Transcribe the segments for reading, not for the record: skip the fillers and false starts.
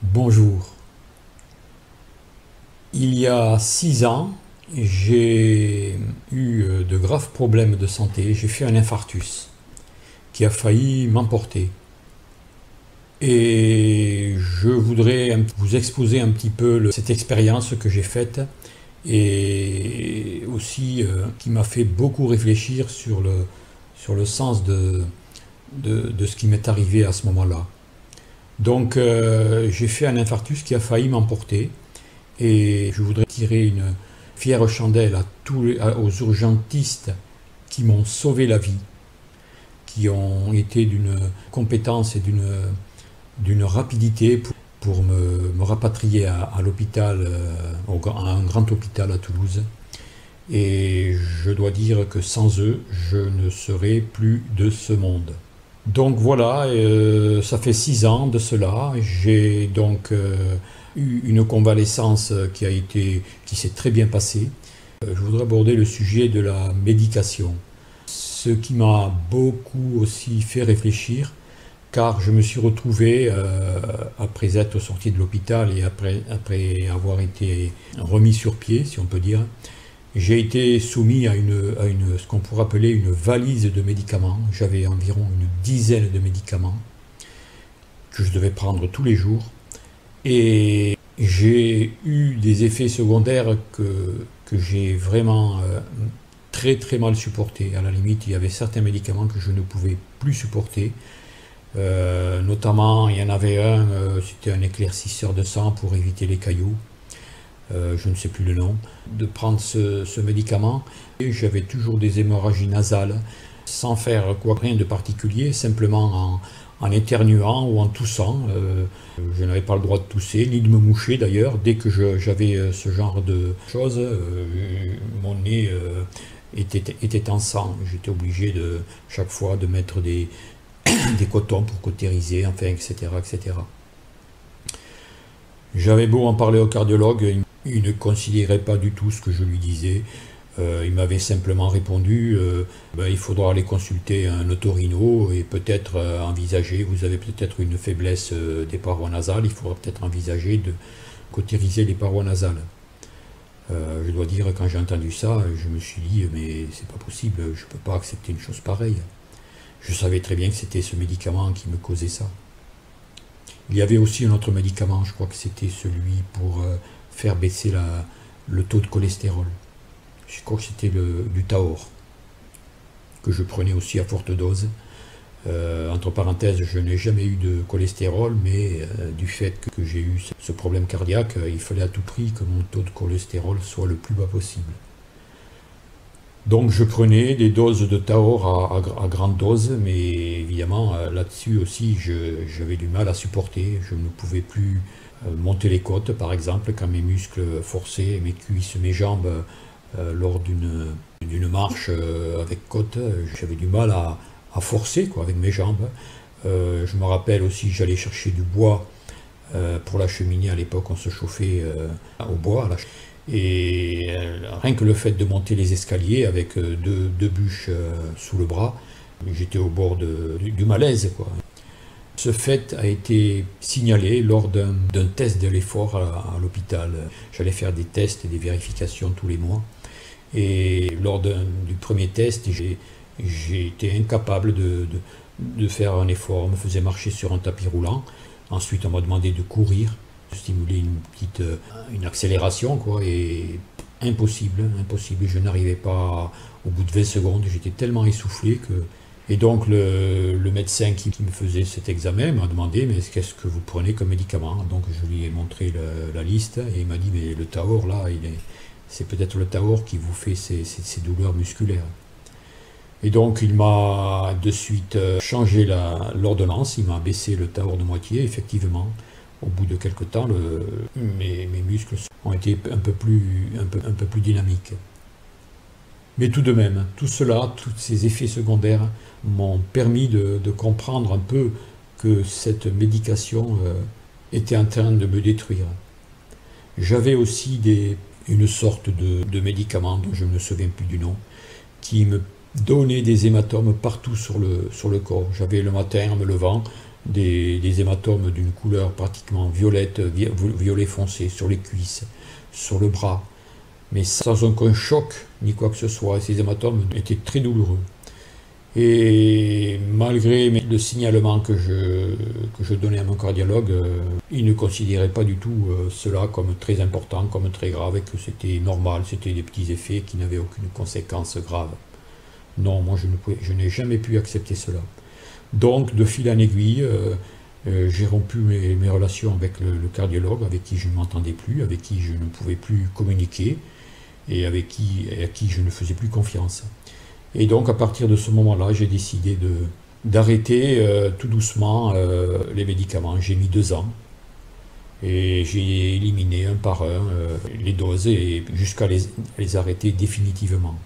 Bonjour. Il y a 6 ans, j'ai eu de graves problèmes de santé. J'ai fait un infarctus qui a failli m'emporter. Et je voudrais vous exposer un petit peu cette expérience que j'ai faite et aussi qui m'a fait beaucoup réfléchir sur le sens de ce qui m'est arrivé à ce moment-là. Donc j'ai fait un infarctus qui a failli m'emporter. Et je voudrais tirer une fière chandelle aux urgentistes qui m'ont sauvé la vie, qui ont été d'une compétence et d'une rapidité pour me rapatrier à l'hôpital, à un grand hôpital à Toulouse. Et je dois dire que sans eux, je ne serais plus de ce monde. Donc voilà, ça fait 6 ans de cela. J'ai donc eu une convalescence qui s'est très bien passée. Je voudrais aborder le sujet de la médication. Ce qui m'a beaucoup aussi fait réfléchir, car je me suis retrouvé, après être sorti de l'hôpital et après avoir été remis sur pied, si on peut dire, j'ai été soumis à ce qu'on pourrait appeler une valise de médicaments. J'avais environ une dizaine de médicaments que je devais prendre tous les jours. Et j'ai eu des effets secondaires que j'ai vraiment très très mal supportés. À la limite, il y avait certains médicaments que je ne pouvais plus supporter. Notamment, il y en avait un, c'était un éclaircisseur de sang pour éviter les cailloux. Je ne sais plus le nom, de prendre ce médicament. Et j'avais toujours des hémorragies nasales, sans faire rien de particulier, simplement en éternuant ou en toussant. Je n'avais pas le droit de tousser, ni de me moucher d'ailleurs. Dès que j'avais ce genre de choses, mon nez était en sang. J'étais obligé chaque fois de mettre des cotons pour cautériser, enfin, etc., etc. J'avais beau en parler au cardiologue, il ne considérait pas du tout ce que je lui disais. Il m'avait simplement répondu il faudra aller consulter un otorino et peut-être envisager, vous avez peut-être une faiblesse des parois nasales, il faudra peut-être envisager de cautériser les parois nasales. Je dois dire, quand j'ai entendu ça, je me suis dit, mais c'est pas possible, je ne peux pas accepter une chose pareille. Je savais très bien que c'était ce médicament qui me causait ça. Il y avait aussi un autre médicament, je crois que c'était celui pour faire baisser le taux de cholestérol. Je crois que c'était du Taor, que je prenais aussi à forte dose. Entre parenthèses, je n'ai jamais eu de cholestérol, mais du fait que j'ai eu ce problème cardiaque, il fallait à tout prix que mon taux de cholestérol soit le plus bas possible. Donc je prenais des doses de Taor à grande dose, mais évidemment là-dessus aussi j'avais du mal à supporter. Je ne pouvais plus monter les côtes par exemple quand mes muscles forçaient, mes cuisses, mes jambes lors d'une marche avec côte. J'avais du mal à forcer avec mes jambes. Je me rappelle aussi j'allais chercher du bois pour la cheminée. À l'époque on se chauffait au bois. Et rien que le fait de monter les escaliers avec deux bûches sous le bras, j'étais au bord du malaise, quoi. Ce fait a été signalé lors d'un test de l'effort à l'hôpital. J'allais faire des tests et des vérifications tous les mois. Et lors du premier test, j'ai été incapable de faire un effort. On me faisait marcher sur un tapis roulant. Ensuite, on m'a demandé de courir, stimuler une accélération, quoi, et impossible. Je n'arrivais pas au bout de 20 secondes, j'étais tellement essoufflé que... Et donc le médecin qui me faisait cet examen m'a demandé, mais qu'est-ce que vous prenez comme médicament? Donc je lui ai montré la liste et il m'a dit, mais le Taor là, c'est peut-être le Taor qui vous fait ces douleurs musculaires. Et donc il m'a de suite changé l'ordonnance, il m'a baissé le Taor de moitié, effectivement. Au bout de quelques temps, mes muscles ont été un peu plus dynamiques. Mais tout de même, tout cela, tous ces effets secondaires m'ont permis de comprendre un peu que cette médication était en train de me détruire. J'avais aussi une sorte de médicament dont je ne me souviens plus du nom, qui me donnait des hématomes partout sur le corps. J'avais le matin, en me levant, des hématomes d'une couleur pratiquement violette, violet foncé sur les cuisses, sur le bras, mais sans aucun choc ni quoi que ce soit. Ces hématomes étaient très douloureux. Et malgré le signalement que je donnais à mon cardiologue, il ne considérait pas du tout cela comme très important, comme très grave, et que c'était normal, c'était des petits effets qui n'avaient aucune conséquence grave. Non, moi je n'ai jamais pu accepter cela. Donc de fil en aiguille, j'ai rompu mes relations avec le cardiologue, avec qui je ne m'entendais plus, avec qui je ne pouvais plus communiquer, et à qui je ne faisais plus confiance. Et donc à partir de ce moment-là, j'ai décidé d'arrêter tout doucement les médicaments. J'ai mis 2 ans et j'ai éliminé un par un les doses jusqu'à les arrêter définitivement.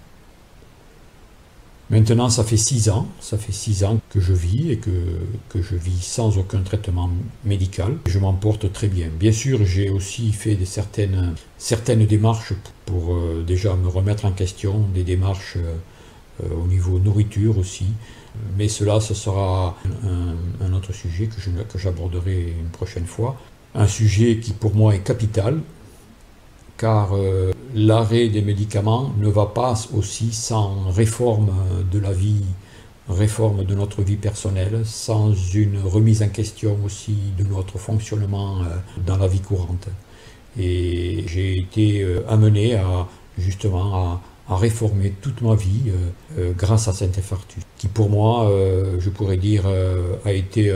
Maintenant, ça fait 6 ans que je vis et que je vis sans aucun traitement médical. Je m'en porte très bien. Bien sûr, j'ai aussi fait certaines démarches pour déjà me remettre en question, des démarches au niveau nourriture aussi, mais ce sera un autre sujet que j'aborderai une prochaine fois. Un sujet qui pour moi est capital, car l'arrêt des médicaments ne va pas aussi sans réforme de la vie, réforme de notre vie personnelle, sans une remise en question aussi de notre fonctionnement dans la vie courante. Et j'ai été amené justement à réformer toute ma vie grâce à cet infarctus, qui pour moi, je pourrais dire, a été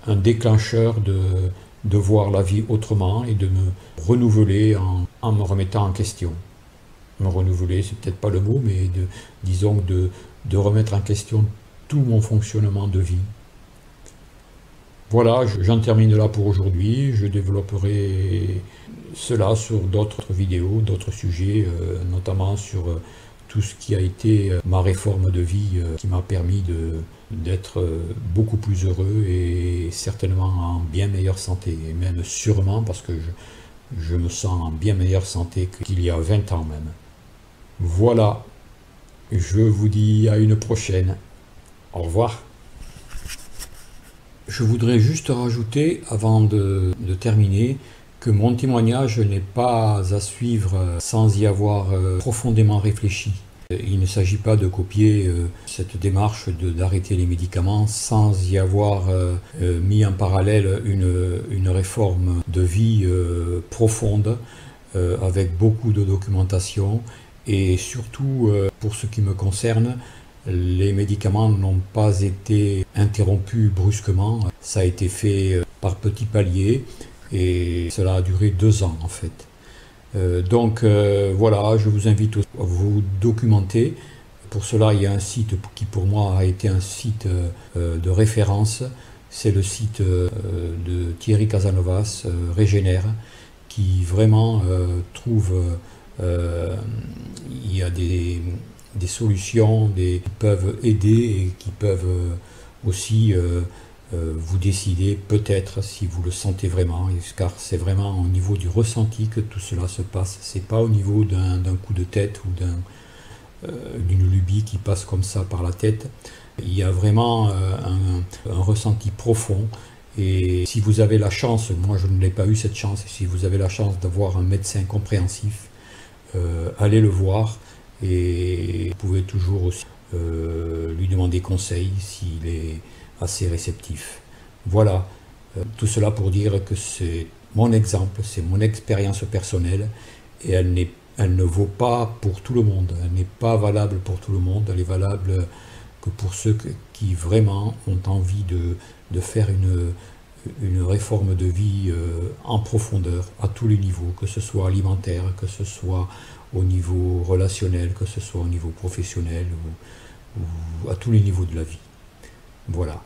un déclencheur de voir la vie autrement et de me renouveler en me remettant en question. Me renouveler, c'est peut-être pas le mot, mais disons de remettre en question tout mon fonctionnement de vie. Voilà, j'en termine là pour aujourd'hui. Je développerai cela sur d'autres vidéos, d'autres sujets, notamment sur tout ce qui a été ma réforme de vie qui m'a permis d'être beaucoup plus heureux et certainement en bien meilleure santé, et même sûrement parce que je me sens en bien meilleure santé qu'il y a 20 ans même. Voilà, je vous dis à une prochaine. Au revoir. Je voudrais juste rajouter, avant de terminer, que mon témoignage n'est pas à suivre sans y avoir profondément réfléchi. Il ne s'agit pas de copier cette démarche d'arrêter les médicaments sans y avoir mis en parallèle une réforme de vie profonde avec beaucoup de documentation, et surtout pour ce qui me concerne, les médicaments n'ont pas été interrompus brusquement, ça a été fait par petits paliers et cela a duré 2 ans en fait. Donc voilà, je vous invite à vous documenter. Pour cela, il y a un site qui pour moi a été un site de référence, c'est le site de Thierry Casanovas, Régénère, qui vraiment trouve, il y a des solutions qui peuvent aider et qui peuvent aussi vous décider peut-être si vous le sentez vraiment, car c'est vraiment au niveau du ressenti que tout cela se passe, c'est pas au niveau d'un coup de tête ou d'une lubie qui passe comme ça par la tête. Il y a vraiment un ressenti profond, et si vous avez la chance, moi je ne l'ai pas eu cette chance, si vous avez la chance d'avoir un médecin compréhensif, allez le voir. Et vous pouvez toujours aussi lui demander conseil s'il est assez réceptif. Voilà, tout cela pour dire que c'est mon exemple, c'est mon expérience personnelle, et elle ne vaut pas pour tout le monde, elle n'est pas valable pour tout le monde, elle est valable que pour ceux qui vraiment ont envie de faire une réforme de vie en profondeur, à tous les niveaux, que ce soit alimentaire, que ce soit au niveau relationnel, que ce soit au niveau professionnel ou à tous les niveaux de la vie. Voilà.